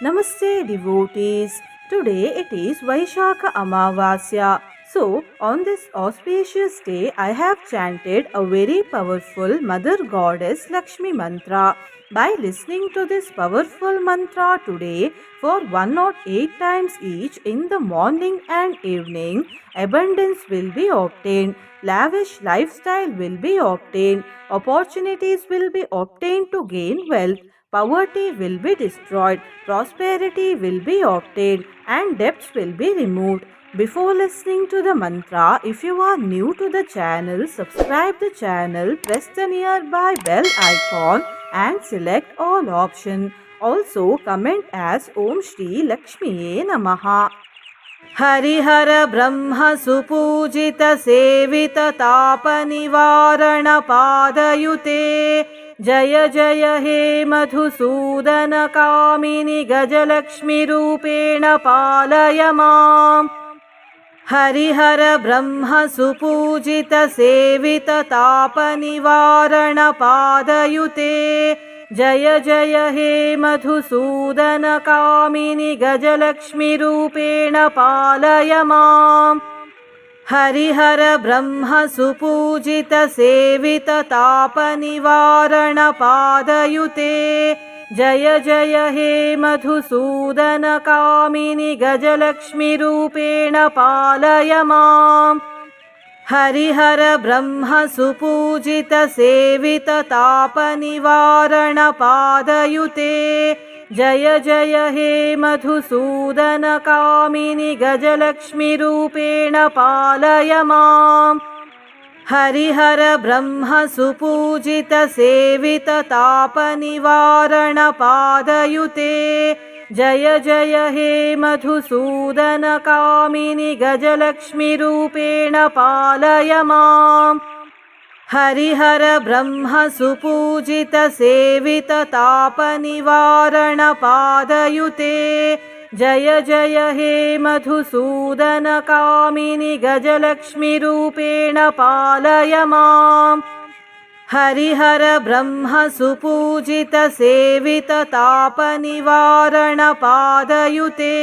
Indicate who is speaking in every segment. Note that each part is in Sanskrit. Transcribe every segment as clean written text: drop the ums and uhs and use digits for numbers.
Speaker 1: Namaste devotees. Today it is Vaishakha Amavasya. So, on this auspicious day, I have chanted a very powerful Mother Goddess Lakshmi mantra. By listening to this powerful mantra today for 108 times each in the morning and evening, abundance will be obtained, lavish lifestyle will be obtained, opportunities will be obtained to gain wealth. Poverty will be destroyed, prosperity will be obtained, and debts will be removed. Before listening to the mantra, if you are new to the channel, subscribe the channel, press the nearby bell icon and select all option. Also comment as Om Shri Lakshmiye Namaha. Harihara ब्रह्म सुपूजित सेवित ताप निवारण पादयुते जय जय हे मधुसूदन कामिनि गजलक्ष्मी रूपेण पालय माम्। हरिहर ब्रह्म सुपूजित सेवित ताप निवारण पादयुते जय जय हे मधुसूदन कामिनि गजलक्ष्मी रूपेण पालय माम्। हरिहर ब्रह्म सुपूजित सेवित ताप निवारण पादयुते जय जय हे मधुसूदन कामिनि गजलक्ष्मी रूपेण पालय माम्। हरिहर ब्रह्म सुपूजित सेवित ताप निवारण पादयुते जय जय हे मधुसूदन कामिनि गजलक्ष्मी रूपेण पालय माम्। हरिहर ब्रह्म सुपूजित सेवित ताप निवारण पादयुते जय जय हे मधुसूदन कामिनि गजलक्ष्मी रूपेण पालय माम्। हरिहर ब्रह्म सुपूजित सेवित ताप निवारण पादयुते जय जय हे मधुसूदन कामिनि गजलक्ष्मी रूपेण पालय माम्। हरिहर ब्रह्म सुपूजित सेवित ताप निवारण पादयुते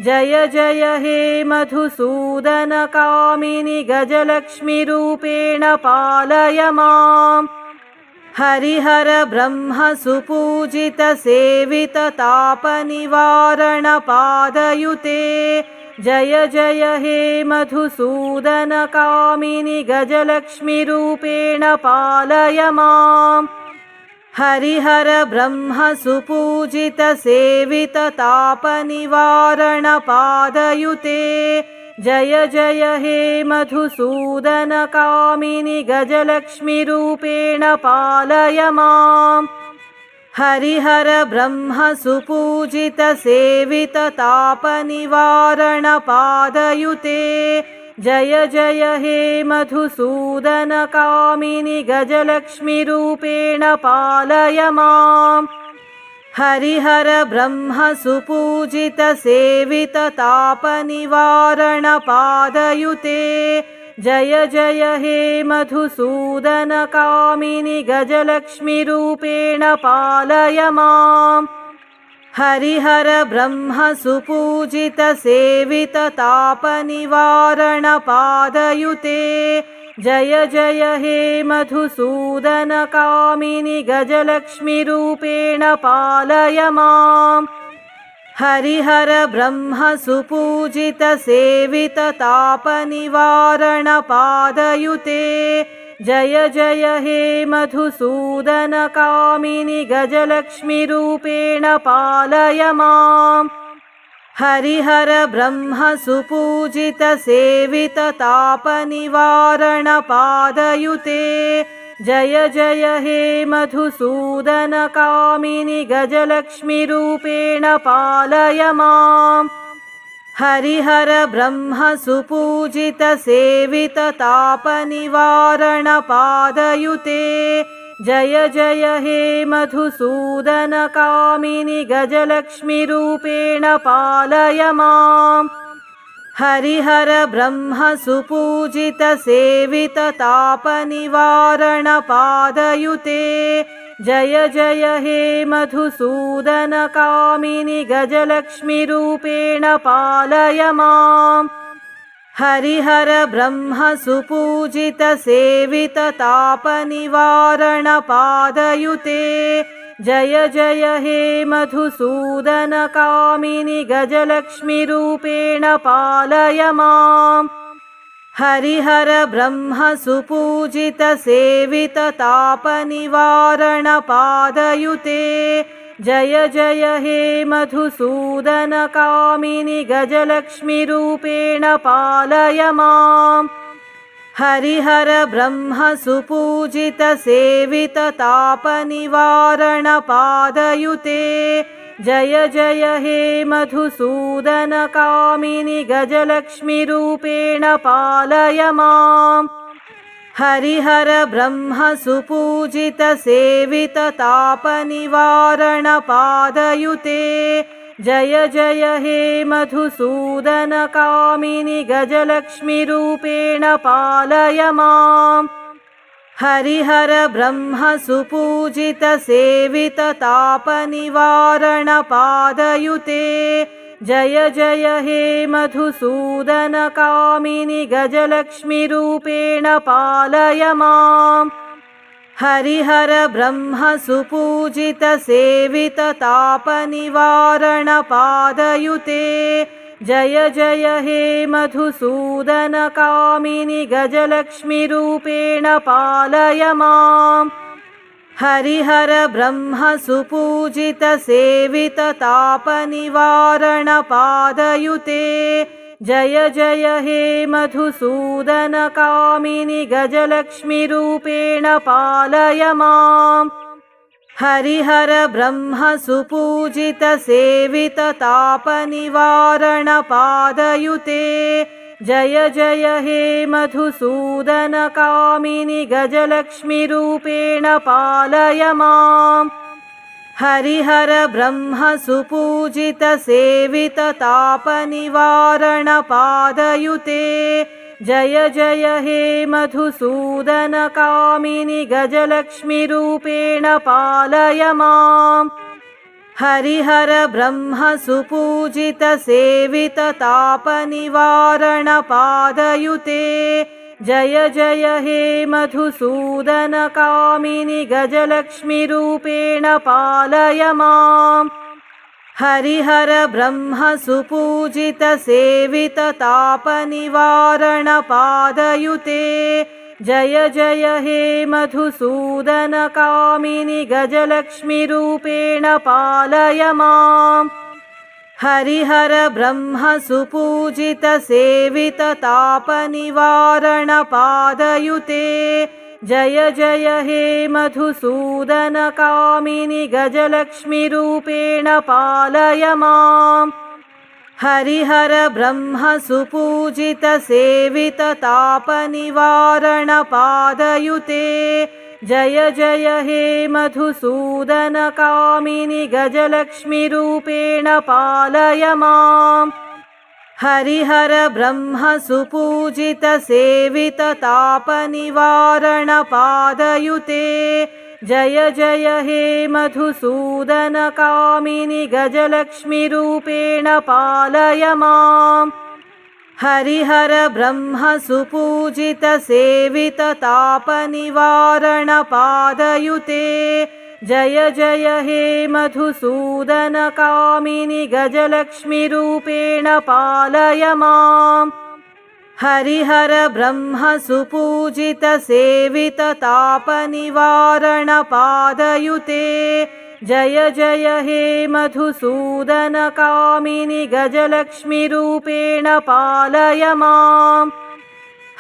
Speaker 1: जय जय हे मधुसूदन कामिनि गजलक्ष्मी रूपेण पालय माम्। हरिहर ब्रह्म सुपूजित सेवित ताप निवारण पादयुते जय जय हे मधुसूदन कामिनि गजलक्ष्मी रूपेण पालय माम्। हरिहर ब्रह्म सुपूजित सेवित ताप निवारण पादयुते जय जय हे मधुसूदन कामिनि गजलक्ष्मी रूपेण पालय माम्। हरिहर ब्रह्म सुपूजित सेवित ताप निवारण पादयुते जय जय हे मधुसूदन कामिनि गजलक्ष्मी रूपेण पालय माम्। हरिहर ब्रह्म सुपूजित सेवित ताप निवारण पादयुते जय जय हे मधुसूदन कामिनि गजलक्ष्मी रूपेण पालय माम्। हरिहर ब्रह्म सुपूजित सेवित ताप निवारण पादयुते जय जय हे मधुसूदन कामिनि गजलक्ष्मी रूपेण पालय माम्। हरिहर ब्रह्म सुपूजित सेवित ताप निवारण पादयुते जय जय हे मधुसूदन कामिनि गजलक्ष्मी रूपेण पालय माम्। हरिहर ब्रह्म सुपूजित सेवित ताप निवारण पादयुते जय जय हे मधुसूदन कामिनि गजलक्ष्मी रूपेण पालय माम्। हरिहर ब्रह्म सुपूजित सेवित ताप निवारण पादयुते जय जय हे मधुसूदन कामिनि गजलक्ष्मी रूपेण पालय माम्। हरिहर ब्रह्म सुपूजित सेवित ताप निवारण पादयुते जय जय हे मधुसूदन कामिनि गजलक्ष्मीरूपेण पालय माम् हरिहर ब्रह्म सुपूजित सेवित तापनिवारण पादयुते जय जय हे मधुसूदन कामिनि गजलक्ष्मीरूपेण पालय माम् हरिहर ब्रह्म सुपूजित सेवित तापनिवारण पादयुते जय जय हे मधुसूदन कामिनि गजलक्ष्मीरूपेण पालय माम् हरिहर ब्रह्म सुपूजित सेवित तापनिवारण पादयुते जय जय हे मधुसूदन कामिनि गजलक्ष्मीरूपेण पालय माम् हरिहर ब्रह्म सुपूजित सेवित तापनिवारण पादयुते जय जय हे मधुसूदन कामिनि गजलक्ष्मीरूपेण पालय माम् हरिहर ब्रह्म सुपूजित सेवित तापनिवारण पादयुते जय जय हे मधुसूदन कामिनि गजलक्ष्मीरूपेण पालय माम् हरिहर ब्रह्म सुपूजित सेवित तापनिवारण पादयुते जय जय हे मधुसूदन कामिनि गजलक्ष्मीरूपेण पालय माम् हरिहर ब्रह्म सुपूजित सेवित तापनिवारण पादयुते जय जय हे मधुसूदन कामिनि गजलक्ष्मीरूपेण पालय माम् हरिहर ब्रह्म सुपूजित सेवित तापनिवारण पादयुते जय जय हे मधुसूदन कामिनि गजलक्ष्मीरूपेण पालय माम् हरिहर ब्रह्म सुपूजित सेवित तापनिवारण पादयुते जय जय हे मधुसूदन कामिनि गजलक्ष्मीरूपेण पालय माम् हरिहर ब्रह्म सुपूजित सेवित तापनिवारण पादयुते जय जय हे मधुसूदन कामिनि गजलक्ष्मीरूपेण पालय माम् हरिहर ब्रह्म सुपूजित सेवित तापनिवारण पादयुते जय जय हे मधुसूदन कामिनि गजलक्ष्मीरूपेण पालय माम् हरिहर ब्रह्म सुपूजित सेवित तापनिवारण पादयुते जय जय हे मधुसूदन कामिनि गजलक्ष्मीरूपेण पालय माम् हरिहर ब्रह्म सुपूजित सेवित तापनिवारण पादयुते जय जय हे मधुसूदन कामिनि गजलक्ष्मीरूपेण पालय माम् हरिहर ब्रह्म सुपूजित सेवित तापनिवारण पादयुते जय जय हे मधुसूदन कामिनि गजलक्ष्मीरूपेण पालय माम् हरिहर ब्रह्म सुपूजित सेवित तापनिवारण पादयुते जय जय हे मधुसूदन कामिनि गजलक्ष्मीरूपेण पालय माम् हरिहर ब्रह्म सुपूजित सेवित तापनिवारण पादयुते जय जय हे मधुसूदन कामिनि गजलक्ष्मीरूपेण पालय माम्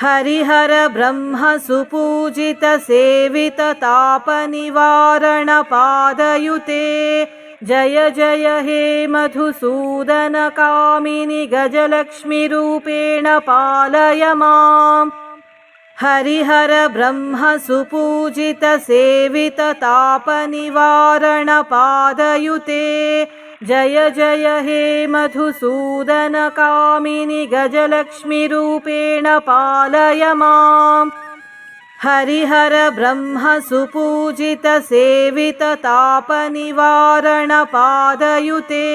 Speaker 1: हरिहर ब्रह्म सुपूजित सेवित तापनिवारण पादयुते जय जय हे मधुसूदन कामिनि गजलक्ष्मीरूपेण पालय माम् हरिहर ब्रह्म सुपूजित सेवित तापनिवारण पादयुते जय जय हे मधुसूदन कामिनि गजलक्ष्मीरूपेण पालय माम् हरिहर ब्रह्म सुपूजित सेवित तापनिवारण पादयुते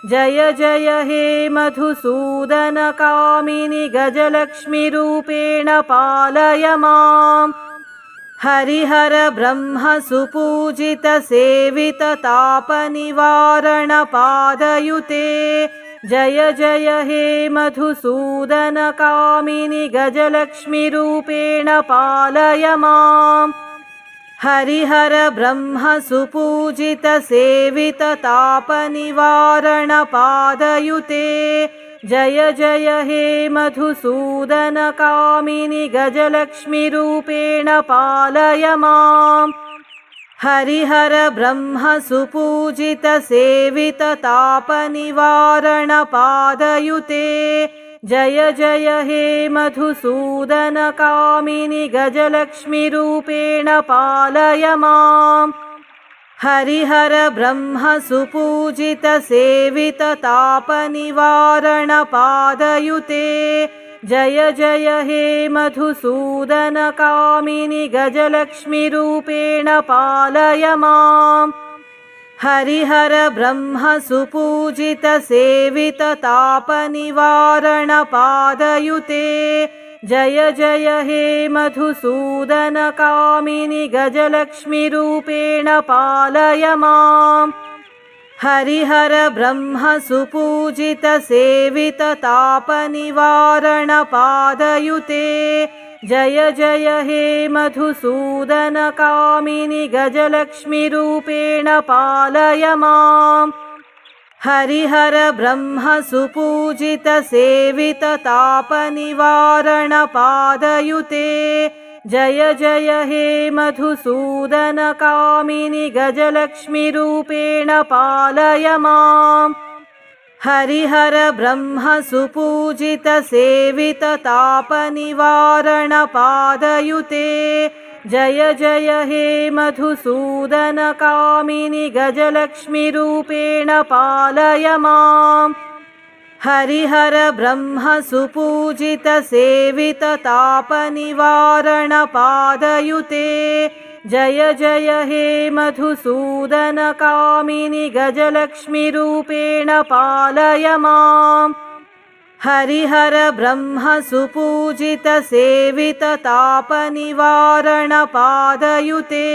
Speaker 1: जय जय हे मधुसूदन कामिनि गजलक्ष्मी रूपेण पालय माम्। हरिहर ब्रह्म सुपूजित सेवित तापनिवारण पादयुते जय जय हे मधुसूदन कामिनि गजलक्ष्मी रूपेण पालय माम्। हरिहर ब्रह्म सुपूजित सेवित तापनिवारण पादयुते जय जय हे मधुसूदन कामिनि गजलक्ष्मी रूपेण पालय माम्। हरिहर ब्रह्म सुपूजित सेवित तापनिवारण पादयुते जय जय हे मधुसूदन कामिनि गजलक्ष्मी रूपेण पालय माम्। हरिहर ब्रह्म सुपूजित सेवित तापनिवारण पादयुते जय जय हे मधुसूदन कामिनि गजलक्ष्मी रूपेण पालय माम्। हरिहर ब्रह्म सुपूजित सेवित तापनिवारण पादयुते जय जय हे मधुसूदन कामिनि गजलक्ष्मी रूपेण पालय माम्। हरिहर ब्रह्म सुपूजित सेवित तापनिवारण पादयुते जय जय हे मधुसूदन कामिनि गजलक्ष्मी रूपेण पालय माम्। हरिहर ब्रह्म सुपूजित सेवित तापनिवारण पादयुते जय जय हे मधुसूदन कामिनि गजलक्ष्मी रूपेण पालय माम्। हरिहर ब्रह्म सुपूजित सेवित तापनिवारण पादयुते जय जय हे मधुसूदन कामिनि गजलक्ष्मी रूपेण पालय माम्। हरिहर ब्रह्म सुपूजित सेवित तापनिवारण पादयुते जय जय हे मधुसूदन कामिनि गजलक्ष्मी रूपेण पालय माम्। हरिहर ब्रह्म सुपूजित सेवित तापनिवारण पादयुते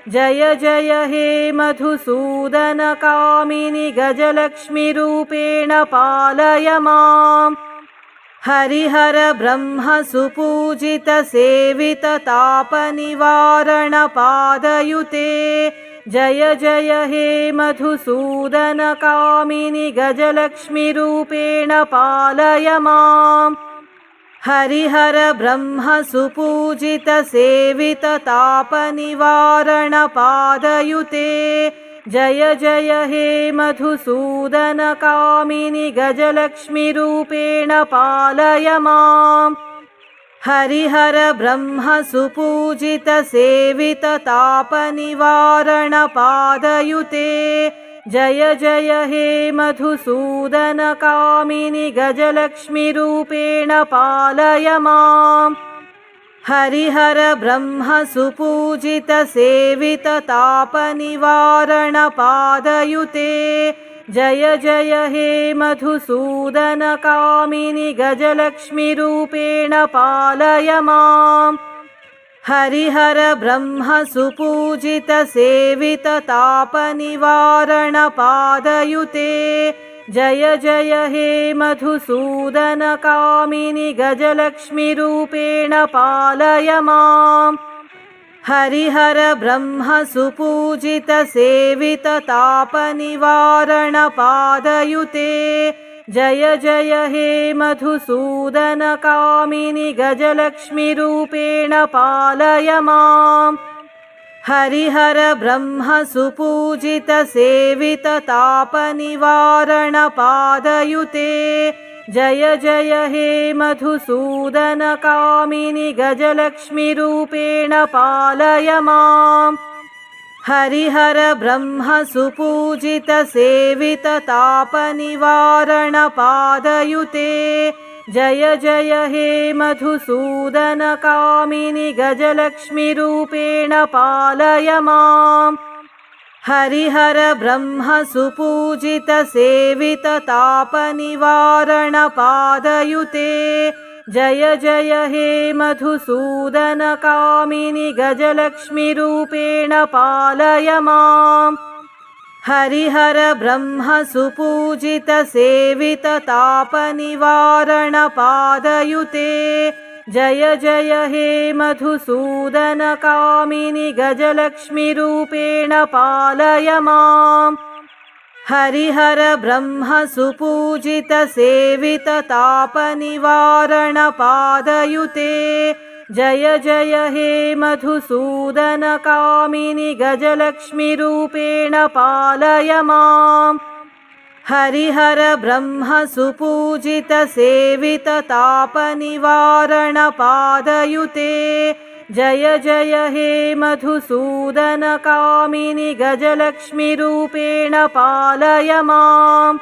Speaker 1: जय जय हे मधुसूदन कामिनि गजलक्ष्मी रूपेण पालय माम्। हरिहर ब्रह्म सुपूजित सेवित तापनिवारण पादयुते जय जय हे मधुसूदन कामिनि गजलक्ष्मी रूपेण पालय माम्। हरिहर ब्रह्म सुपूजित सेवित तापनिवारण पादयुते जय जय हे मधुसूदन कामिनि गजलक्ष्मी रूपेण पालय माम्। हरिहर ब्रह्म सुपूजित सेवित तापनिवारण पादयुते जय जय हे मधुसूदन कामिनि गजलक्ष्मी रूपेण पालय माम्। हरिहर ब्रह्म सुपूजित सेवित तापनिवारण पादयुते जय जय हे मधुसूदन कामिनि गजलक्ष्मी रूपेण पालय माम्। हरिहर ब्रह्म सुपूजित सेवित तापनिवारण पादयुते जय जय हे मधुसूदन कामिनि गजलक्ष्मी रूपेण पालय माम्। हरिहर ब्रह्म सुपूजित सेवित तापनिवारण पादयुते जय जय हे मधुसूदन कामिनि गजलक्ष्मी रूपेण पालय माम्। हरिहर ब्रह्म सुपूजित सेवित तापनिवारण पादयुते जय जय हे मधुसूदन कामिनि गजलक्ष्मी रूपेण पालय माम्। हरिहर ब्रह्म सुपूजित सेवित तापनिवारण पादयुते जय जय हे मधुसूदनकामिनि गजलक्ष्मीरूपेण पालय माम्। हरिहर ब्रह्म सुपूजित सेवित तापनिवारण पादयुते जय जय हे मधुसूदनकामिनि गजलक्ष्मीरूपेण पालय माम्। हरिहर ब्रह्म सुपूजित सेवित तापनिवारण पादयुते जय जय हे मधुसूदनकामिनि गजलक्ष्मीरूपेण पालय माम्। हरिहर ब्रह्म सुपूजित सेवित तापनिवारण पादयुते जय जय हे मधुसूदनकामिनि गजलक्ष्मीरूपेण पालय माम्। हरिहर ब्रह्म सुपूजित सेवित तापनिवारण पादयुते जय जय हे मधुसूदनकामिनि गजलक्ष्मीरूपेण पालय माम्।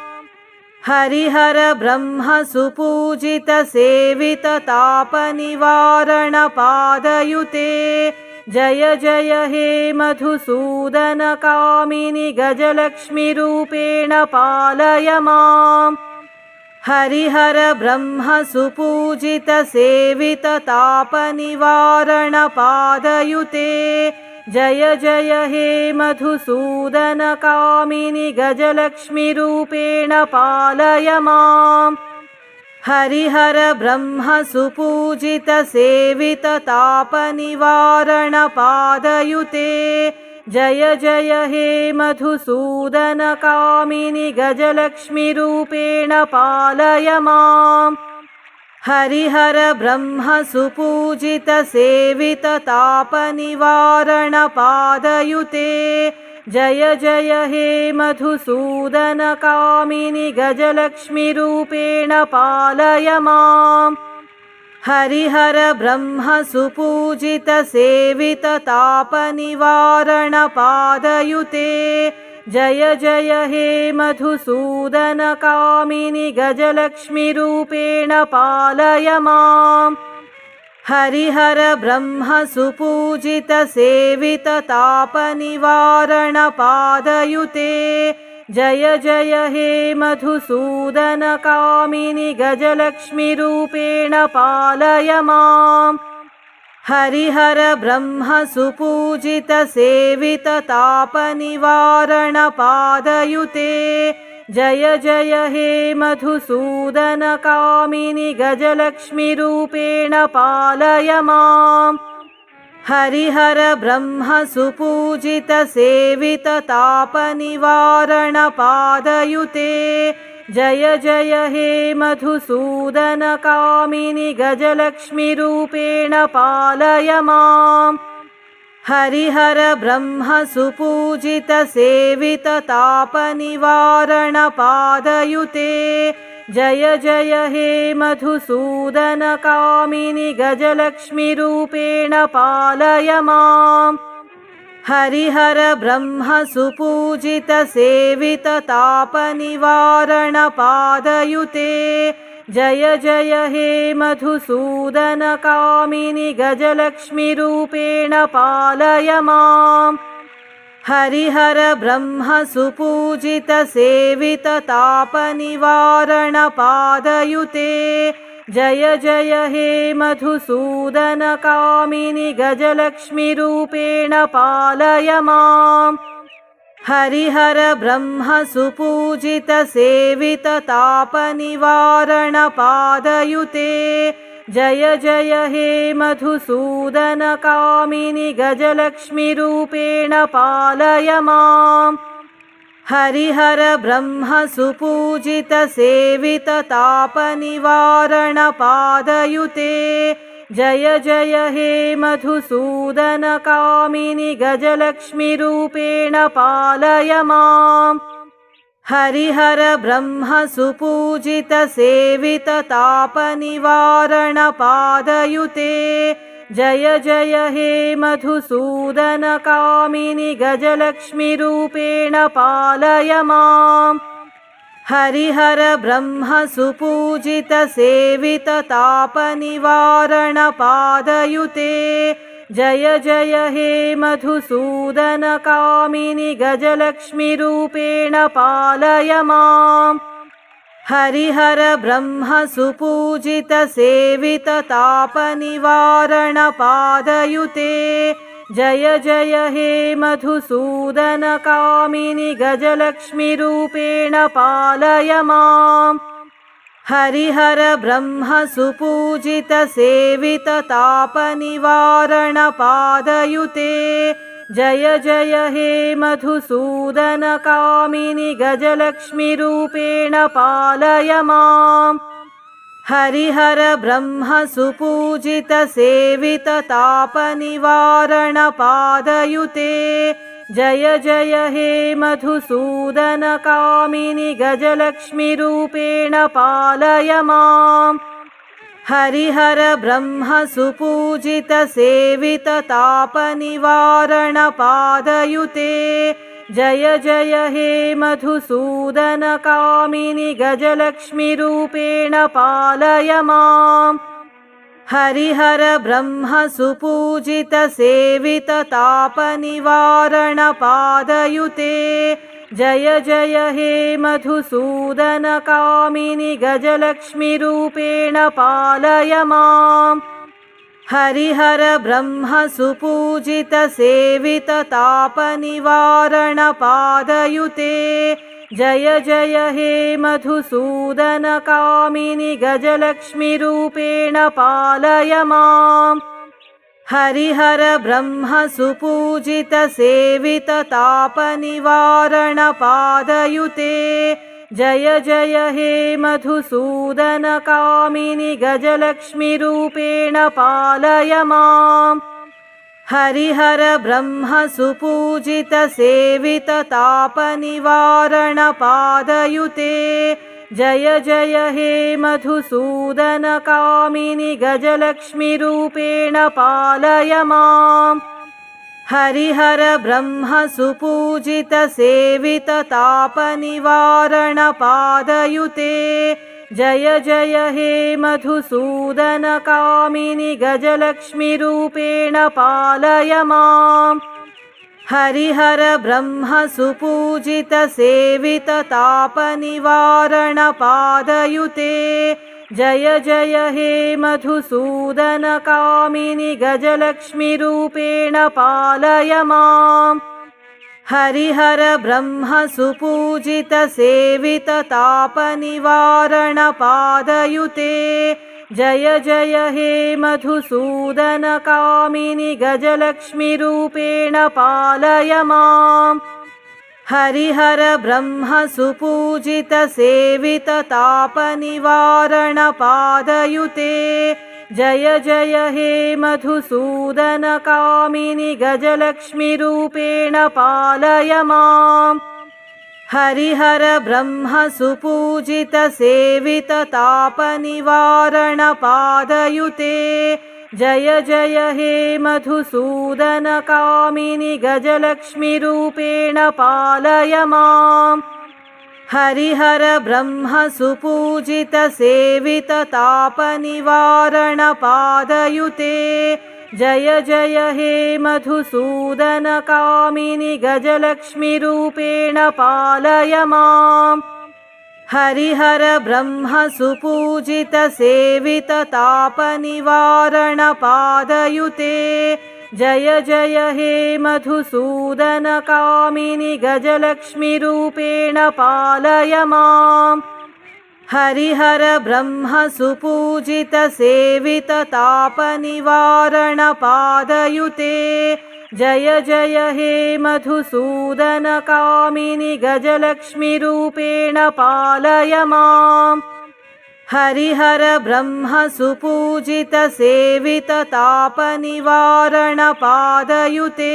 Speaker 1: हरिहर ब्रह्म सुपूजित सेवित तापनिवारण पादयुते जय जय हे मधुसूदनकामिनि गजलक्ष्मीरूपेण पालय माम्। हरिहर ब्रह्म सुपूजित सेवित तापनिवारण पादयुते जय जय हे मधुसूदनकामिनि गजलक्ष्मीरूपेण पालय माम्। हरिहर ब्रह्म सुपूजित सेवित तापनिवारण पादयुते जय जय हे मधुसूदनकामिनि गजलक्ष्मीरूपेण पालय माम्। हरिहर ब्रह्म सुपूजित सेवित तापनिवारण पादयुते जय जय हे मधुसूदनकामिनि गजलक्ष्मीरूपेण पालय माम्। हरिहर ब्रह्म सुपूजित सेवित तापनिवारण पादयुते जय जय हे मधुसूदनकामिनि गजलक्ष्मीरूपेण पालय माम्। हरिहर ब्रह्म सुपूजित सेवित तापनिवारण पादयुते जय जय हे मधुसूदनकामिनि गजलक्ष्मीरूपेण पालय माम्। हरिहर ब्रह्म सुपूजित सेवित तापनिवारण पादयुते जय जय हे मधुसूदनकामिनि गजलक्ष्मीरूपेण पालय माम्। हरिहर ब्रह्म सुपूजित सेवित तापनिवारण पादयुते जय जय हे मधुसूदनकामिनि गजलक्ष्मीरूपेण पालय माम्। हरिहर ब्रह्म सुपूजित सेवित तापनिवारण पादयुते जय जय हे मधुसूदनकामिनि गजलक्ष्मीरूपेण पालय माम्। हरिहर ब्रह्म सुपूजित सेवित तापनिवारण पादयुते जय जय हे मधुसूदनकामिनि गजलक्ष्मीरूपेण पालय माम्। हरिहर ब्रह्म सुपूजित सेवित तापनिवारण पादयुते जय जय हे मधुसूदनकामिनि गजलक्ष्मीरूपेण पालय माम्। हरिहर ब्रह्म सुपूजित सेवित तापनिवारण पादयुते जय जय हे मधुसूदनकामिनि गजलक्ष्मीरूपेण पालय माम्। हरिहर ब्रह्म सुपूजित सेवित तापनिवारण पादयुते जय जय हे मधुसूदनकामिनि गजलक्ष्मीरूपेण पालय माम्। हरिहर ब्रह्म सुपूजित सेवित तापनिवारण पादयुते जय जय हे मधुसूदनकामिनि गजलक्ष्मीरूपेण पालय माम्। हरिहर ब्रह्म सुपूजित सेवित तापनिवारण पादयुते जय जय हे मधुसूदन कामिनि गजलक्ष्मी रूपेण पालय माम्। हरिहर ब्रह्म सुपूजित सेवित तापनिवारण पादयुते जय जय हे मधुसूदन कामिनि गजलक्ष्मी रूपेण पालय माम्। हरिहर ब्रह्म सुपूजित सेवित तापनिवारण पादयुते जय जय हे मधुसूदन कामिनि गजलक्ष्मी रूपेण पालय माम्। हरिहर ब्रह्म सुपूजित सेवित तापनिवारण पादयुते जय जय हे मधुसूदन कामिनि गजलक्ष्मी रूपेण पालय माम्। हरिहर ब्रह्म सुपूजित सेवित तापनिवारण पादयुते जय जय हे मधुसूदन कामिनि गजलक्ष्मी रूपेण पालय माम्। हरिहर ब्रह्म सुपूजित सेवित तापनिवारण पादयुते जय जय हे मधुसूदन कामिनि गजलक्ष्मी रूपेण पालय माम्। हरिहर ब्रह्म सुपूजित सेवित तापनिवारण पादयुते जय जय हे मधुसूदन कामिनि गजलक्ष्मी रूपेण पालय माम्। हरिहर ब्रह्म सुपूजित सेवित तापनिवारण पादयुते जय जय हे मधुसूदन कामिनि गजलक्ष्मी रूपेण पालय माम्। हरिहर ब्रह्म सुपूजित सेवित तापनिवारण पादयुते जय जय हे मधुसूदन कामिनि गजलक्ष्मी रूपेण पालय माम्। हरिहर ब्रह्म सुपूजित सेवित तापनिवारण पादयुते जय जय हे मधुसूदन कामिनि गजलक्ष्मी रूपेण पालय माम्। हरिहर ब्रह्म सुपूजित सेवित तापनिवारण पादयुते जय जय हे मधुसूदन कामिनि गजलक्ष्मी रूपेण पालय माम्। हरिहर ब्रह्म सुपूजित सेवित तापनिवारण पादयुते जय जय हे मधुसूदन कामिनि गजलक्ष्मी रूपेण पालय माम्। हरिहर ब्रह्म सुपूजित सेवित तापनिवारण पादयुते जय जय हे मधुसूदन कामिनि गजलक्ष्मी रूपेण पालय माम्। हरिहर ब्रह्म सुपूजित सेवित तापनिवारण पादयुते जय जय हे मधुसूदन कामिनि गजलक्ष्मी रूपेण पालय माम्। हरिहर ब्रह्म सुपूजित सेवित तापनिवारण पादयुते जय जय हे मधुसूदन कामिनि गजलक्ष्मी रूपेण पालय माम्। हरिहर ब्रह्म सुपूजित सेवित तापनिवारण पादयुते जय जय हे मधुसूदन कामिनि गजलक्ष्मी रूपेण पालय माम्। हरिहर ब्रह्म सुपूजित सेवित तापनिवारण पादयुते जय जय हे मधुसूदन कामिनि गजलक्ष्मी रूपेण पालय माम्। हरिहर ब्रह्म सुपूजित सेवित तापनिवारण पादयुते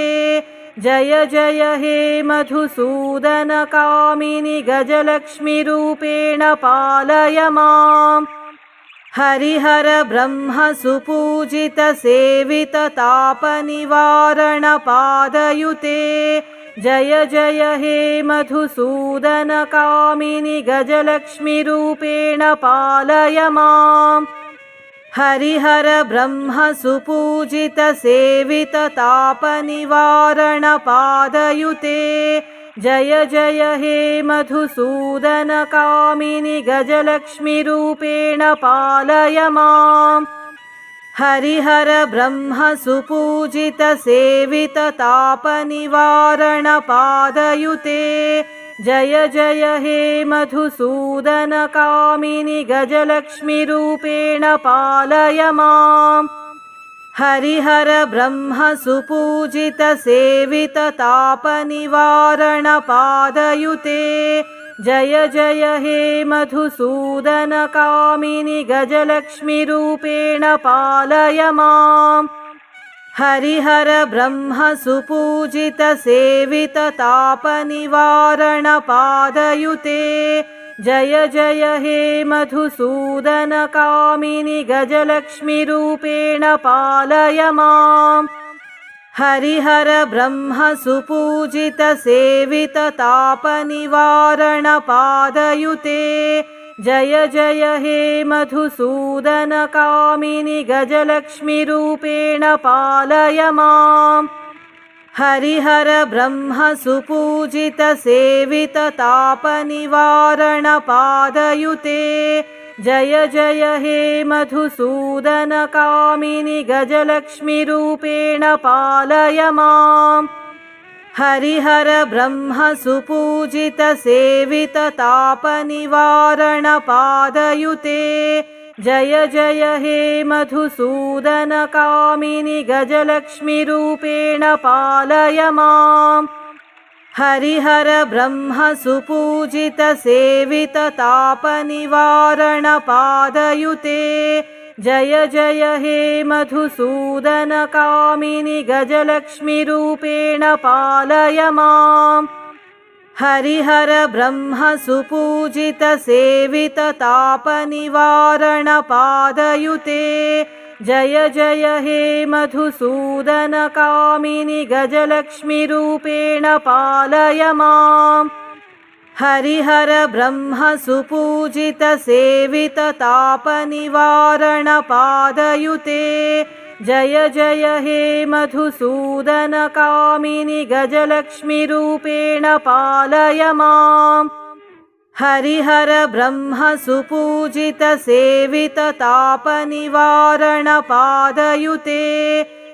Speaker 1: जय जय हे मधुसूदन कामिनि गजलक्ष्मी रूपेण पालय माम्। हरिहर ब्रह्म सुपूजित सेवित तापनिवारण पादयुते जय जय हे मधुसूदनकामिनि गजलक्ष्मीरूपेण पालय माम्। हरिहर ब्रह्म सुपूजित सेवित तापनिवारण पादयुते जय जय हे मधुसूदनकामिनि गजलक्ष्मीरूपेण पालय माम्। हरिहर ब्रह्म सुपूजित सेवित तापनिवारण पादयुते जय जय हे मधुसूदनकामिनि गजलक्ष्मीरूपेण पालय माम्। हरिहर ब्रह्म सुपूजित सेवित तापनिवारण पादयुते जय जय हे मधुसूदनकामिनि गजलक्ष्मीरूपेण पालय माम्। हरिहर ब्रह्म सुपूजित सेवित तापनिवारण पादयुते जय जय हे मधुसूदनकामिनि गजलक्ष्मीरूपेण पालय माम्। हरिहर ब्रह्म सुपूजित सेवित तापनिवारण पादयुते जय जय हे मधुसूदनकामिनि गजलक्ष्मीरूपेण पालय माम्। हरिहर ब्रह्म सुपूजित सेवित तापनिवारण पादयुते जय जय हे मधुसूदनकामिनि गजलक्ष्मीरूपेण पालय माम्। हरिहर ब्रह्म सुपूजित सेवित तापनिवारण पादयुते जय जय हे मधुसूदनकामिनि गजलक्ष्मीरूपेण पालय माम्। हरिहर ब्रह्म सुपूजित सेवित तापनिवारण पादयुते जय जय हे मधुसूदनकामिनि गजलक्ष्मीरूपेण पालय माम्। हरिहर ब्रह्म सुपूजित सेवित तापनिवारण पादयुते जय जय हे मधुसूदनकामिनि गजलक्ष्मीरूपेण पालय माम्। हरिहर ब्रह्म सुपूजित सेवित तापनिवारण पादयुते जय जय हे मधुसूदनकामिनि गजलक्ष्मीरूपेण पालय माम्। हरिहर ब्रह्म सुपूजित सेवित तापनिवारण पादयुते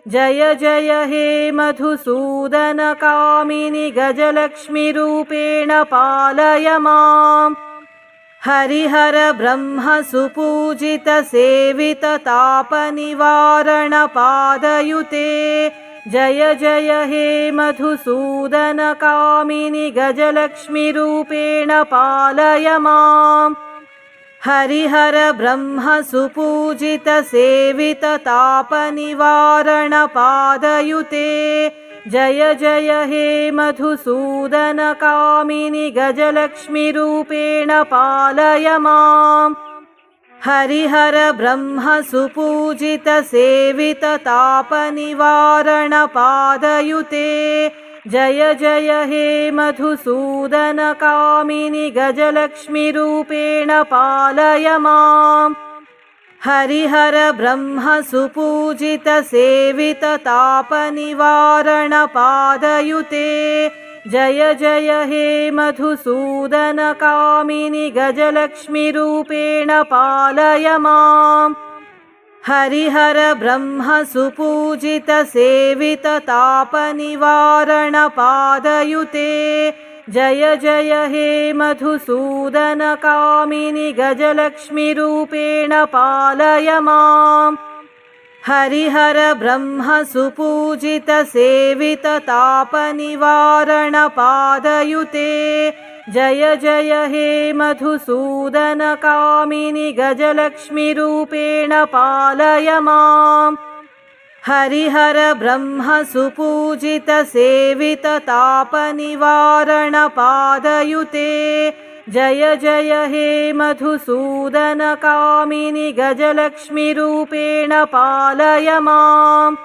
Speaker 1: जय जय हे मधुसूदनकामिनि गजलक्ष्मीरूपेण पालय माम्। हरिहर ब्रह्म सुपूजित सेवित तापनिवारण पादयुते जय जय हे मधुसूदनकामिनि गजलक्ष्मीरूपेण पालय माम्। हरिहर ब्रह्म सुपूजित सेवित तापनिवारण पादयुते जय जय हे मधुसूदनकामिनि गजलक्ष्मीरूपेण पालय माम्। हरिहर ब्रह्म सुपूजित सेवित तापनिवारण पादयुते जय जय हे मधुसूदनकामिनि गजलक्ष्मीरूपेण पालय माम्। हरिहर ब्रह्म सुपूजित सेवित तापनिवारण पादयुते जय जय हे मधुसूदनकामिनि गजलक्ष्मीरूपेण पालय माम्। हरिहर ब्रह्म सुपूजित सेवित तापनिवारण पादयुते जय जय हे मधुसूदनकामिनि गजलक्ष्मीरूपेण पालय माम्। हरिहर ब्रह्म सुपूजित सेवित तापनिवारण पादयुते जय जय हे मधुसूदनकामिनि गजलक्ष्मीरूपेण पालय माम्। हरिहर ब्रह्म सुपूजित सेवित तापनिवारण पादयुते जय जय हे मधुसूदनकामिनि गजलक्ष्मीरूपेण पालय माम्।